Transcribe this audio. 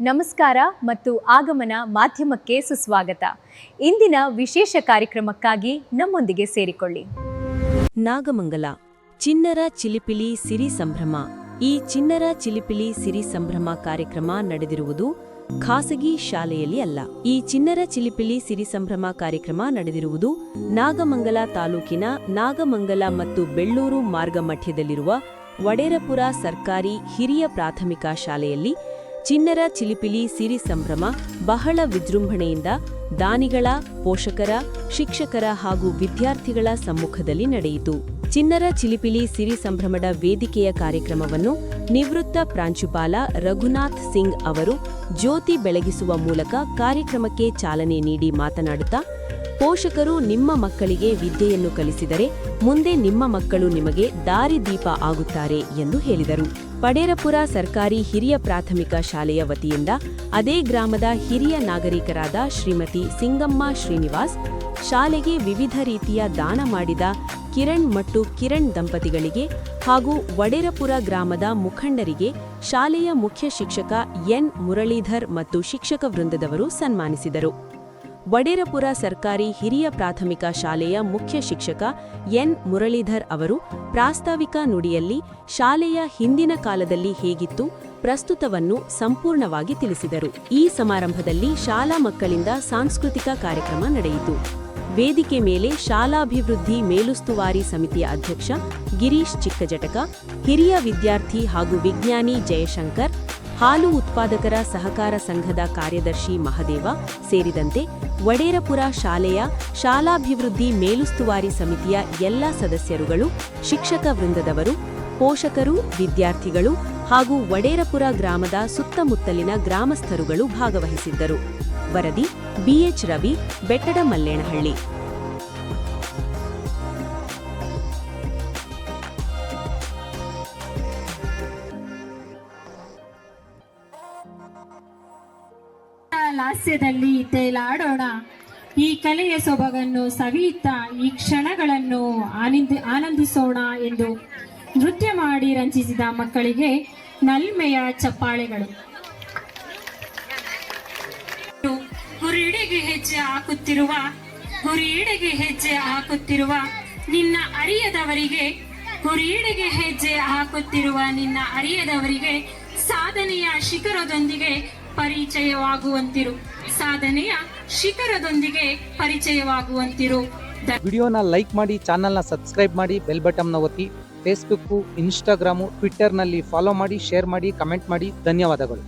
ನಮಸ್ಕಾರ ಮತ್ತು ಆಗಮನ ಮಾಧ್ಯಮಕ್ಕೆ ಸುಸ್ವಾಗತ. ಇಂದಿನ ವಿಶೇಷ ಕಾರ್ಯಕ್ರಮಕ್ಕಾಗಿ ನಮ್ಮೊಂದಿಗೆ ಸೇರಿಕೊಳ್ಳಿ. ನಾಗಮಂಗಲ ಚಿನ್ನರ ಚಿಲಿಪಿಲಿ ಸಿರಿ ಸಂಭ್ರಮ. ಈ ಚಿನ್ನರ ಚಿಲಿಪಿಲಿ ಸಿರಿ ಸಂಭ್ರಮ ಕಾರ್ಯಕ್ರಮ ನಡೆದಿರುವುದು ಖಾಸಗಿ ಶಾಲೆಯಲ್ಲಿ ಅಲ್ಲ. ಈ ಚಿನ್ನರ ಚಿಲಿಪಿಲಿ ಸಿರಿ ಸಂಭ್ರಮ ಕಾರ್ಯಕ್ರಮ ನಡೆದಿರುವುದು ನಾಗಮಂಗಲ ತಾಲೂಕಿನ ನಾಗಮಂಗಲ ಮತ್ತು ಬೆಳ್ಳೂರು ಮಾರ್ಗ ಮಧ್ಯದಲ್ಲಿರುವ ವಡೇರಪುರ ಸರ್ಕಾರಿ ಹಿರಿಯ ಪ್ರಾಥಮಿಕ ಶಾಲೆಯಲ್ಲಿ ಚಿನ್ನರ ಚಿಲಿಪಿಲಿ ಸಿರಿ ಸಂಭ್ರಮ ಬಹಳ ವಿಜೃಂಭಣೆಯಿಂದ ದಾನಿಗಳ, ಪೋಷಕರ, ಶಿಕ್ಷಕರ ಹಾಗೂ ವಿದ್ಯಾರ್ಥಿಗಳ ಸಮ್ಮುಖದಲ್ಲಿ ನಡೆಯಿತು. ಚಿನ್ನರ ಚಿಲಿಪಿಲಿ ಸಿರಿ ಸಂಭ್ರಮದ ವೇದಿಕೆಯ ಕಾರ್ಯಕ್ರಮವನ್ನು ನಿವೃತ್ತ ಪ್ರಾಂಶುಪಾಲ ರಘುನಾಥ್ ಸಿಂಗ್ ಅವರು ಜ್ಯೋತಿ ಬೆಳಗಿಸುವ ಮೂಲಕ ಕಾರ್ಯಕ್ರಮಕ್ಕೆ ಚಾಲನೆ ನೀಡಿ ಮಾತನಾಡುತ್ತಾ, ಪೋಷಕರು ನಿಮ್ಮ ಮಕ್ಕಳಿಗೆ ವಿದ್ಯೆಯನ್ನು ಕಲಿಸಿದರೆ ಮುಂದೆ ನಿಮ್ಮ ಮಕ್ಕಳು ನಿಮಗೆ ದಾರಿದೀಪ ಆಗುತ್ತಾರೆ ಎಂದು ಹೇಳಿದರು. ವಡೇರಪುರ ಸರ್ಕಾರಿ ಹಿರಿಯ ಪ್ರಾಥಮಿಕ ಶಾಲೆಯ ವತಿಯಿಂದ ಅದೇ ಗ್ರಾಮದ ಹಿರಿಯ ನಾಗರಿಕರಾದ ಶ್ರೀಮತಿ ಸಿಂಗಮ್ಮ ಶ್ರೀನಿವಾಸ್, ಶಾಲೆಗೆ ವಿವಿಧ ರೀತಿಯ ದಾನ ಮಾಡಿದ ಕಿರಣ್ ಮತ್ತು ಕಿರಣ್ ದಂಪತಿಗಳಿಗೆ ಹಾಗೂ ವಡೇರಪುರ ಗ್ರಾಮದ ಮುಖಂಡರಿಗೆ ಶಾಲೆಯ ಮುಖ್ಯ ಶಿಕ್ಷಕ ಎನ್ ಮುರಳೀಧರ್ ಮತ್ತು ಶಿಕ್ಷಕ ವೃಂದದವರು ಸನ್ಮಾನಿಸಿದರು. ವಡೇರಪುರ ಸರ್ಕಾರಿ ಹಿರಿಯ ಪ್ರಾಥಮಿಕ ಶಾಲೆಯ ಮುಖ್ಯ ಶಿಕ್ಷಕ ಎನ್ ಮುರಳೀಧರ್ ಅವರು ಪ್ರಾಸ್ತಾವಿಕ ನುಡಿಯಲ್ಲಿ ಶಾಲೆಯ ಹಿಂದಿನ ಕಾಲದಲ್ಲಿ ಹೇಗಿತ್ತು ಪ್ರಸ್ತುತವನ್ನು ಸಂಪೂರ್ಣವಾಗಿ ತಿಳಿಸಿದರು. ಈ ಸಮಾರಂಭದಲ್ಲಿ ಶಾಲಾ ಮಕ್ಕಳಿಂದ ಸಾಂಸ್ಕೃತಿಕ ಕಾರ್ಯಕ್ರಮ ನಡೆಯಿತು. ವೇದಿಕೆ ಮೇಲೆ ಶಾಲಾಭಿವೃದ್ಧಿ ಮೇಲುಸ್ತುವಾರಿ ಸಮಿತಿಯ ಅಧ್ಯಕ್ಷ ಗಿರೀಶ್ ಚಿಕ್ಕಜಟಕ, ಹಿರಿಯ ವಿದ್ಯಾರ್ಥಿ ಹಾಗೂ ವಿಜ್ಞಾನಿ ಜಯಶಂಕರ್, ಹಾಲು ಉತ್ಪಾದಕರ ಸಹಕಾರ ಸಂಘದ ಕಾರ್ಯದರ್ಶಿ ಮಹದೇವ ಸೇರಿದಂತೆ ವಡೇರಪುರ ಶಾಲೆಯ ಶಾಲಾಭಿವೃದ್ಧಿ ಮೇಲುಸ್ತುವಾರಿ ಸಮಿತಿಯ ಎಲ್ಲ ಸದಸ್ಯರುಗಳು, ಶಿಕ್ಷಕ ವೃಂದದವರು, ಪೋಷಕರು, ವಿದ್ಯಾರ್ಥಿಗಳು ಹಾಗೂ ವಡೇರಪುರ ಗ್ರಾಮದ ಸುತ್ತಮುತ್ತಲಿನ ಗ್ರಾಮಸ್ಥರುಗಳು ಭಾಗವಹಿಸಿದ್ದರು. ವರದಿ ಬಿಎಚ್ ರವಿ, ಬೆಟ್ಟಡ ಮಲ್ಲೇನಹಳ್ಳಿ. ಲಾಸ್ಯದಲ್ಲಿ ತೇಲಾಡೋಣ, ಈ ಕಲೆಯ ಸೊಬಗನ್ನು ಸವಿಯುತ್ತಾ ಈ ಕ್ಷಣಗಳನ್ನು ಆನಂದಿಸೋಣ ಎಂದು ನೃತ್ಯ ಮಾಡಿ ರಂಜಿಸಿದ ಮಕ್ಕಳಿಗೆ ನಲ್ಮೆಯ ಚಪ್ಪಾಳೆಗಳು. ಗುರಿಯೆಡೆಗೆ ಹೆಜ್ಜೆ ಹಾಕುತ್ತಿರುವ ನಿನ್ನ ಅರಿಯದವರಿಗೆ, ಗುರಿಯೆಡೆಗೆ ಹೆಜ್ಜೆ ಹಾಕುತ್ತಿರುವ ನಿನ್ನ ಅರಿಯದವರಿಗೆ ಸಾಧನೆಯ ಶಿಖರದೊಂದಿಗೆ ಪರಿಚಯವಾಗುವಂತಿರು. ವಿಡಿಯೋನ ಲೈಕ್ ಮಾಡಿ, ಚಾನಲ್ನ ಸಬ್ಸ್ಕ್ರೈಬ್ ಮಾಡಿ, ಬೆಲ್ ಬಟನ್ನ ಒತ್ತಿ. ಫೇಸ್ಬುಕ್, ಇನ್ಸ್ಟಾಗ್ರಾಮು, ಟ್ವಿಟ್ಟರ್ನಲ್ಲಿ ಫಾಲೋ ಮಾಡಿ, ಶೇರ್ ಮಾಡಿ, ಕಮೆಂಟ್ ಮಾಡಿ. ಧನ್ಯವಾದಗಳು.